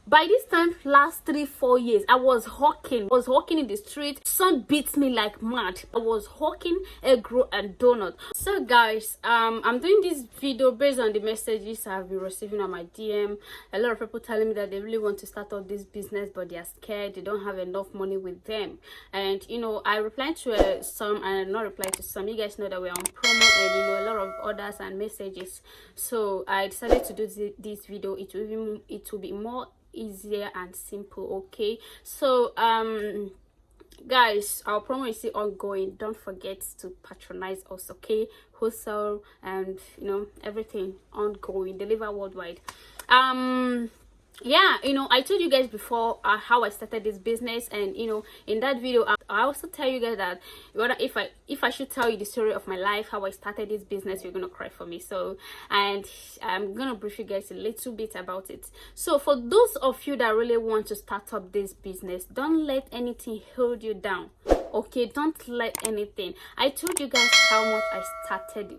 By this time last 3-4 years, I was hawking in the street. Sun beats me like mad. I was hawking egg roll and donut. So guys, I'm doing this video based on the messages I've been receiving on my DM. A lot of people telling me that they really want to start up this business, but they are scared, they don't have enough money with them. And I replied to some and not replied to some. You guys know that we're on promo, and a lot of orders and messages. So I decided to do this video. It will be more easier and simple. Okay, so guys, our promo is still ongoing. Don't forget to patronize us. Okay, wholesale and everything ongoing, deliver worldwide. Yeah, I told you guys before how I started this business, and in that video I also tell you guys that if I should tell you the story of my life, how I started this business, you're gonna cry for me. So, and I'm gonna brief you guys a little bit about it. So for those of you that really want to start up this business, don't let anything hold you down. Okay, don't let anything. I told you guys how much I started,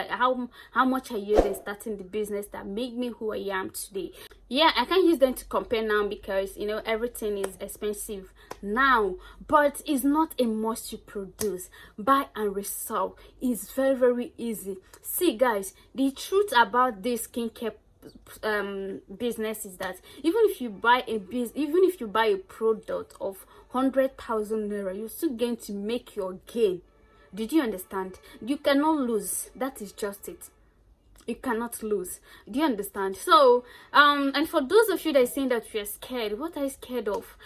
how much I used in starting the business that made me who I am today. Yeah, I can't use them to compare now because everything is expensive now, but it's not a must to produce, buy and resell. It's very, very easy. See guys, the truth about this skincare business is that even if you buy a product of 100,000 naira, you're still going to make your gain. Did you understand? You cannot lose. That is just it. You cannot lose. Do you understand? So and for those of you that are saying that you're scared, what are you scared of?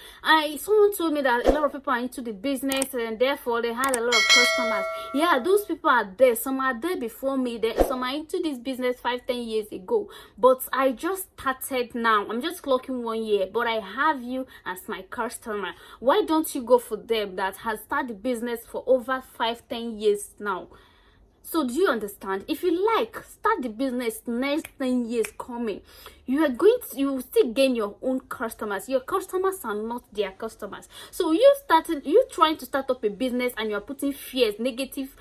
Someone told me that a lot of people are into the business and therefore they had a lot of customers. Yeah, those people are there. Some are there before me. Some are into this business 5-10 years ago, but I just started now. I'm just clocking 1 year, but I have you as my customer. Why don't you go for them that has started the business for over 5-10 years now? So do you understand? If you like, start the business next 10 years coming. You will still gain your own customers. Your customers are not their customers. So you trying to start up a business and you're putting fears, negative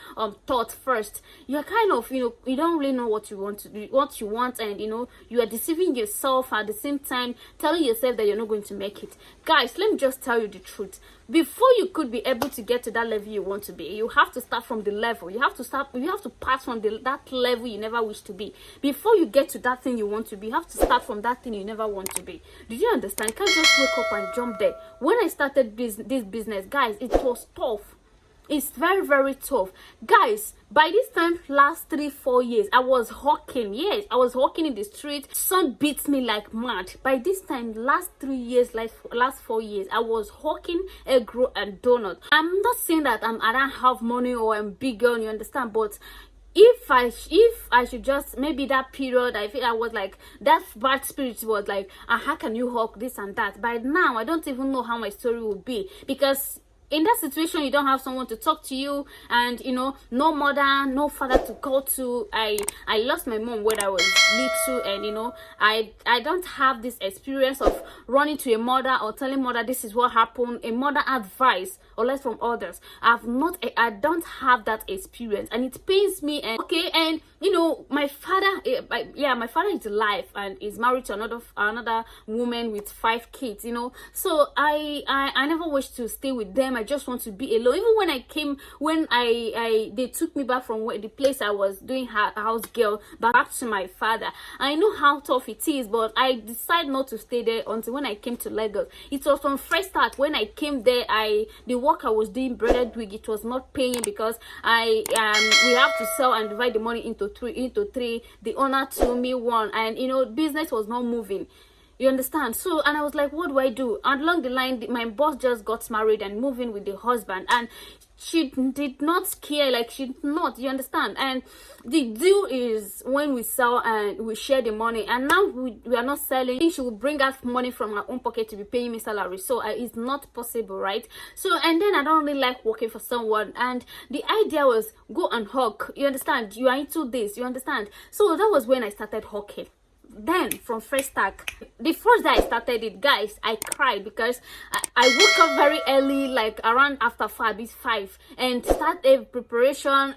thoughts first. You're kind of, you don't really know what you want and you are deceiving yourself at the same time, telling yourself that you're not going to make it. Guys, let me just tell you the truth. Before you could be able to get to that level you want to be, you have to start from the level. You have to pass from that level you never wish to be. Before you get to that thing you want to be, you have to start from that thing you never want to be. Did you understand? You can't just wake up and jump there. When I started this business, guys, it was tough. It's very, very tough. Guys, by this time last 3-4 years, I was hawking. Yes, I was hawking in the street. Sun beats me like mad. By this time last 3 years, last 4 years, I was hawking egg roll and donut. I'm not saying that I don't have money or I'm bigger, you understand, but if I should just, maybe that period I feel I was like, that bad spirit was like, how can you hawk this and that? By now I don't even know how my story will be, because in that situation you don't have someone to talk to you, and no mother, no father to call to. I lost my mom when I was little, and I don't have this experience of running to a mother or telling mother this is what happened, a mother advice or less from others. I don't have that experience, and it pains me. And okay, and my father, my father is alive and is married to another woman with 5 kids, so I never wish to stay with them. I just want to be alone. Even when they took me back from the place I was doing house girl back to my father, I know how tough it is, but I decided not to stay there until when I came to Lagos. It was from fresh start. When I came there, the work I was doing, breaded wig, it was not paying because we have to sell and divide the money into three. The owner told me one, and business was not moving. You understand? So, and I was like, what do I do? And along the line, my boss just got married and moved in with the husband, and she did not care, like she did not, you understand? And the deal is when we sell and we share the money, and now we are not selling. She will bring out money from her own pocket to be paying me salary, so it's not possible, right? So, and then I don't really like working for someone, and the idea was go and hawk. You understand? You are into this, you understand? So that was when I started hawking. Then from first stack, the first day I started it, guys, I cried because I woke up very early, like around after 5, and start a preparation.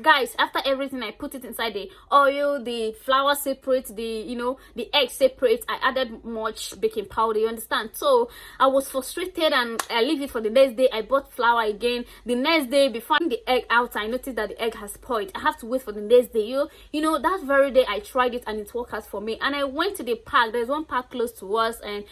guys, after everything, I put it inside the oil, the flour separate, the egg separate. I added much baking powder, you understand? So I was frustrated and I leave it for the next day. I bought flour again. The next day, before the egg out, I noticed that the egg has spoiled. I have to wait for the next day. That very day I tried it and it worked out for me. And I went to the park. There's one park close to us, and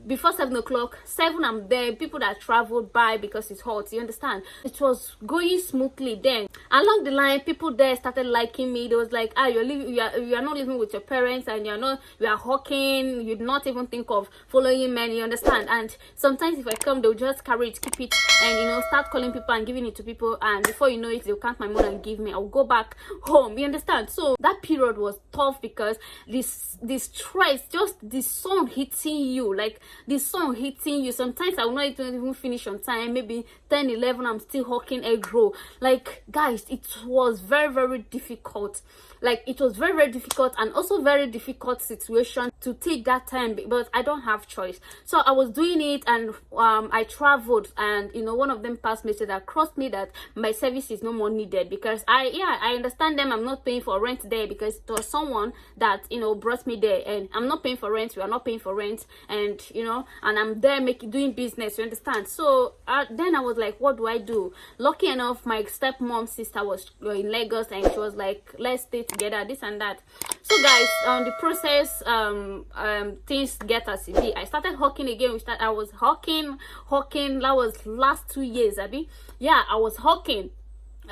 before 7 o'clock, 7, I'm there. People that traveled by because it's hot, you understand? It was going smoothly. Then along the line, people there started liking me. They was like, you are not living with your parents, and you are hawking. You'd not even think of following men, you understand? And sometimes if I come, they'll just carry it, keep it, and start calling people and giving it to people, and before you know it, they'll count my money and give me. I'll go back home, you understand? So that period was tough because this stress, just the sun hitting you, like the sun hitting you. Sometimes I will not even finish on time. Maybe 10, 11, I'm still hawking egg roll. Like, guys, it was very, very difficult. Like, it was very, very difficult, and also very difficult situation to take that time, but I don't have choice. So I was doing it, and I traveled, and one of them passed message that crossed me that my service is no more needed, because I understand them. I'm not paying for rent there because it was someone that brought me there, and I'm not paying for rent. We are not paying for rent, and and I'm there doing business, you understand? So then I was like, what do I do? Lucky enough, my stepmom's sister was in Lagos, and she was like, let's stay together, this and that. So guys, on the process, things get as it be. I started hawking again. I was hawking. That was last 2 years, Abby. Yeah, I was hawking.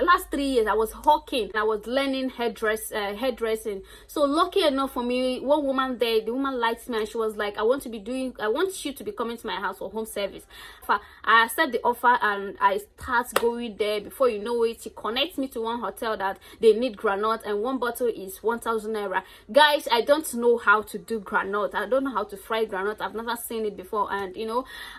Last 3 years I was hawking. I was learning hairdressing. So lucky enough for me, one woman there, the woman liked me, and she was like, I want you to be coming to my house for home service. I accept the offer, and I start going there. Before you know it, she connects me to one hotel that they need granite, and one bottle is 1,000 naira. Guys, I don't know how to do granite. I don't know how to fry granite. I've never seen it before, and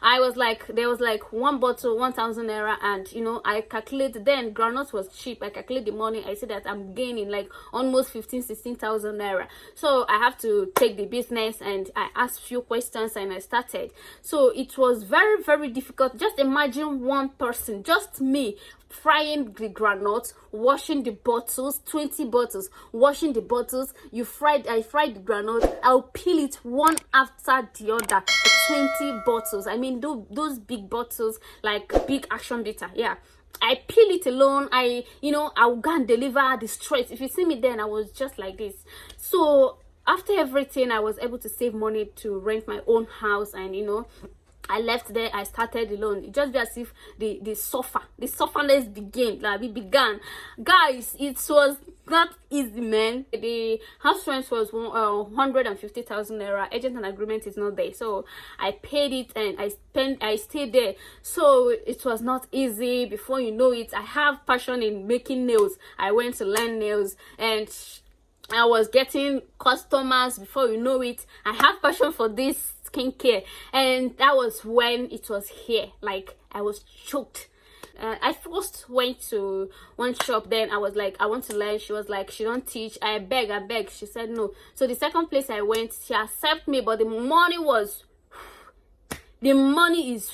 I was like, there was like one bottle 1,000 naira, and I calculated. Then granite was cheap. I calculate the money. I see that I'm gaining like almost 16,000 naira. So I have to take the business, and I asked few questions, and I started. So it was very, very difficult. Just imagine one person, just me, frying the granules, washing the bottles, 20 bottles, washing the bottles. I fried the granules. I'll peel it one after the other. 20 bottles. I mean, those big bottles, like big action bitter. Yeah, I peel it alone. I'll go and deliver the stress. If you see me then, I was just like this. So after everything, I was able to save money to rent my own house, and I left there. I started alone. It just be as if the sufferness began. Guys, it was not easy, man. The house rent was 150,000 naira. Agent and agreement is not there, so I paid it, and I stayed there. So it was not easy. Before you know it, I have passion in making nails. I went to learn nails, and I was getting customers. Before you know it, I have passion for this skincare, and that was when it was here. Like, I was choked. I first went to one shop. Then I was like, I want to learn. She was like, she don't teach. I beg. She said no. So the second place I went, she accepted me, but the money is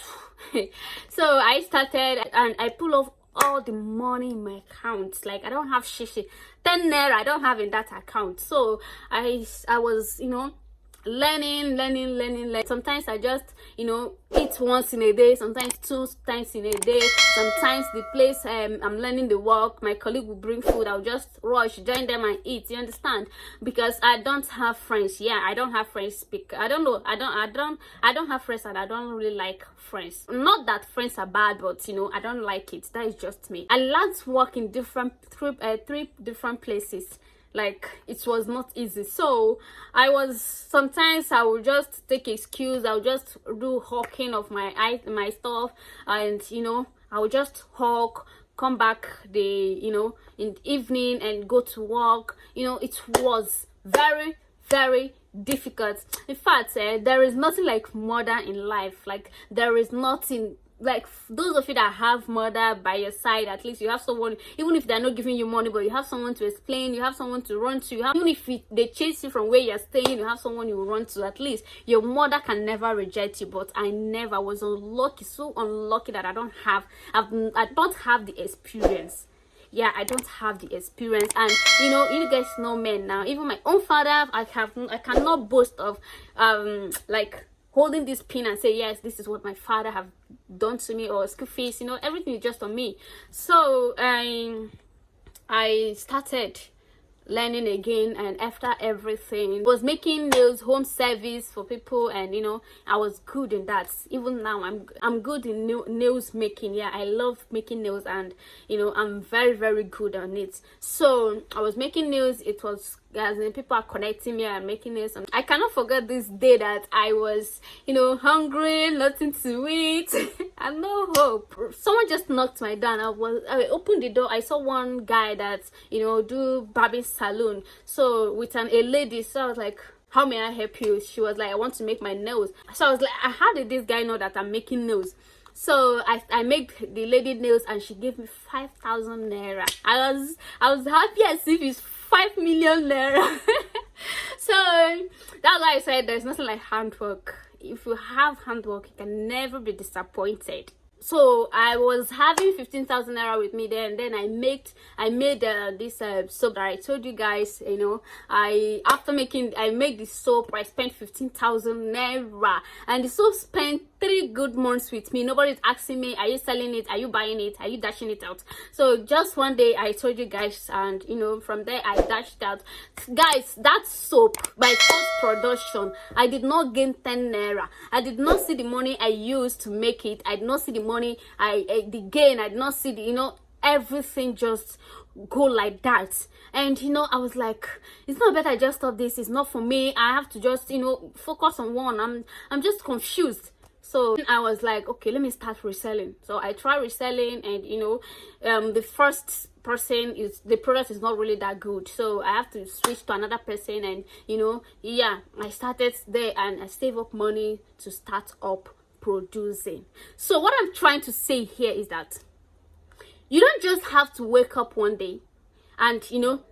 so I started, and I pull off all the money in my account. Like, I don't have 10 naira I don't have in that account. So I was learning. Sometimes I just eat once in a day, sometimes 2 times in a day. Sometimes the place I'm learning the work, my colleague will bring food. I'll just rush, join them and eat, you understand? Because I don't have friends. I don't have friends. I don't know, I don't have friends, and I don't really like friends. Not that friends are bad, but I don't like it. That is just me. I learned to work in three different places. Like, it was not easy. So sometimes I would just take excuse. I'll just do hawking of my stuff, and I would just hawk, come back in the evening, and go to work. It was very, very difficult. In fact, there is nothing like murder in life. Like, there is nothing. Like, those of you that have mother by your side, at least you have someone, even if they're not giving you money, but you have someone to explain, you have someone to run to, even if they chase you from where you're staying, you have someone you run to. At least your mother can never reject you. But I never was unlucky, so unlucky that I don't have the experience. yeah, I don't have the experience. And you guys know men now. Even my own father, I cannot boast of like holding this pin and say, yes, this is what my father have done to me, or school fees, everything is just on me. So I started learning again, and after everything, was making nails, home service for people, and I was good in that. Even now I'm good in nails making. Yeah, I love making nails, and I'm very, very good on it. So I was making nails. It was, as in, people are connecting me and making nails, and I cannot forget this day that I was hungry, nothing to eat and no hope. Someone just knocked my door, and I opened the door. I saw one guy that do barbing salon, so with a lady. So I was like, how may I help you? She was like, I want to make my nails. So I was like, how did this guy know that I'm making nails? So I make the lady nails, and she gave me 5,000 naira. I was happy as if it's 5 million naira. So that's why I said there's nothing like handwork. If you have handwork, you can never be disappointed. So I was having 15,000 naira with me then. Then I made this soap that I told you guys. I made the soap. I spent 15,000 naira, and the soap spent 3 good months with me. Nobody's asking me, are you selling it? Are you buying it? Are you dashing it out? So just one day I told you guys, and from there I dashed out. Guys, that soap, by first production, I did not gain 10 naira. I did not see the money I used to make it. I did not see the money the gain. I did not see the everything just go like that. And I was like, it's not better I just stop this. It's not for me. I have to just focus on one. I'm just confused. So I was like, okay, let me start reselling. So I try reselling, and the first person the product is not really that good, so I have to switch to another person. And yeah, I started there, and I save up money to start up producing. So what I'm trying to say here is that you don't just have to wake up one day and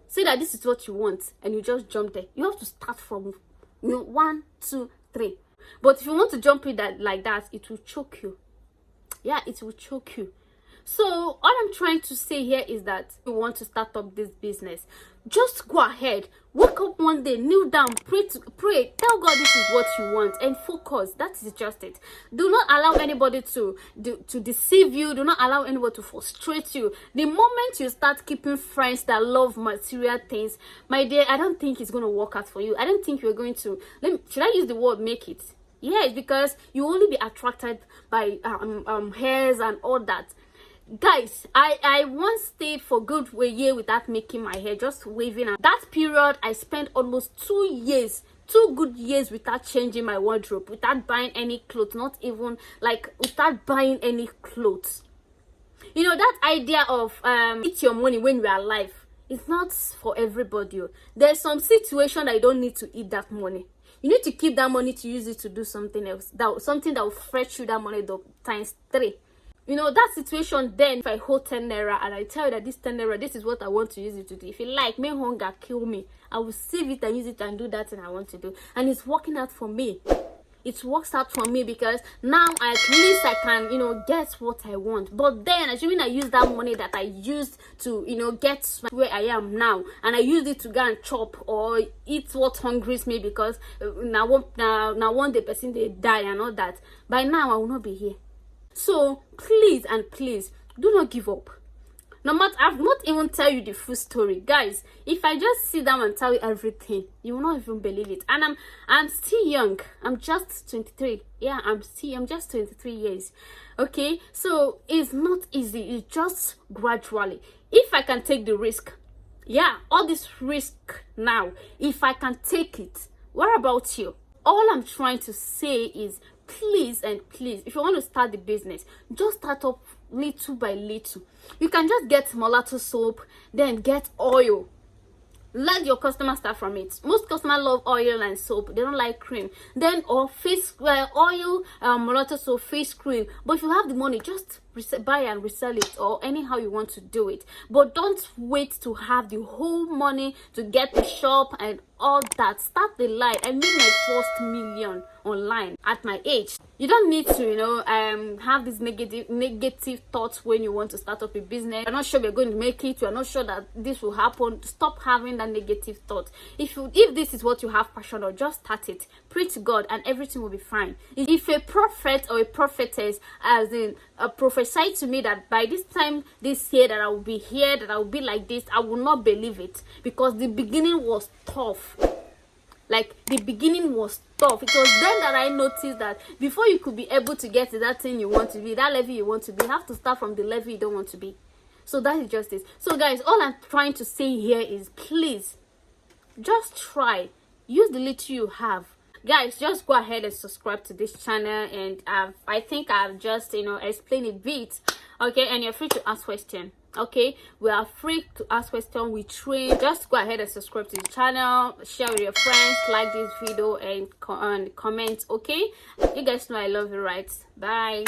say that this is what you want and you just jump there. You have to start from 1, 2, 3. But if you want to jump in like that, it will choke you. Yeah, it will choke you. So all I'm trying to say here is that you want to start up this business, just go ahead, wake up one day, kneel down, pray, tell God this is what you want, and focus. That is just it. Do not allow anybody to deceive you. Do not allow anybody to frustrate you. The moment you start keeping friends that love material things, my dear, I don't think it's going to work out for you. I don't think you're going to, should I use the word make it? Yes, because you only be attracted by hairs and all that. Guys, I once stayed for good a year without making my hair, just waving. And that period I spent almost 2 years, 2 good years, without changing my wardrobe, without buying any clothes, not even like without buying any clothes. That idea of eat your money when you are alive, it's not for everybody. There's some situation that you don't need to eat that money. You need to keep that money to use it to do something else, something that will fetch you that money times 3. That situation, then if I hold 10 naira and I tell you that this 10 naira, this is what I want to use it to do. If you like, may hunger kill me, I will save it and use it and do that thing I want to do. And it's working out for me. It works out for me because now at least I can, get what I want. But then, assuming I use that money that I used to, get where I am now, and I use it to go and chop or eat what hungries me, because now one day person they die and all that. By now I will not be here. So please and please do not give up. No matter, I've not even tell you the full story, guys. If I just sit down and tell you everything, you will not even believe it. And I'm still young. I'm just 23. Yeah, I'm just 23 years. Okay, so it's not easy. It's just gradually. If I can take the risk, yeah, all this risk now, if I can take it, what about you? All I'm trying to say is, please and please, if you want to start the business, just start up little by little. You can just get mulatto soap, then get oil. Let your customers start from it. Most customers love oil and soap. They don't like cream. Then or face oil, mulatto soap, face cream. But if you have the money, just buy and resell it, or anyhow you want to do it. But don't wait to have the whole money to get the shop and all that. Start the line. I made my first million online at my age. You don't need to, you know, have these negative thoughts when you want to start up a business. You're not sure you're going to make it. You're not sure that this will happen. Stop having that negative thought. If this is what you have passion or, just start it. Pray to God and everything will be fine. If a prophet or a prophetess as in prophesied to me that by this time this year that I will be here, that I will be like this, I will not believe it, because the beginning was tough. Like, the beginning was tough. It was then that I noticed that before you could be able to get to that thing you want to be, that level you want to be, you have to start from the level you don't want to be. So that is just this. So guys, all I'm trying to say here is, please just try. Use the little you have. Guys, just go ahead and subscribe to this channel, and I think I've just, you know, explained a bit. Okay, and you're free to ask questions. Okay, we are free to ask questions. We train. Just go ahead and subscribe to the channel, share with your friends, like this video, and comment. Okay, you guys know I love you, right? Bye.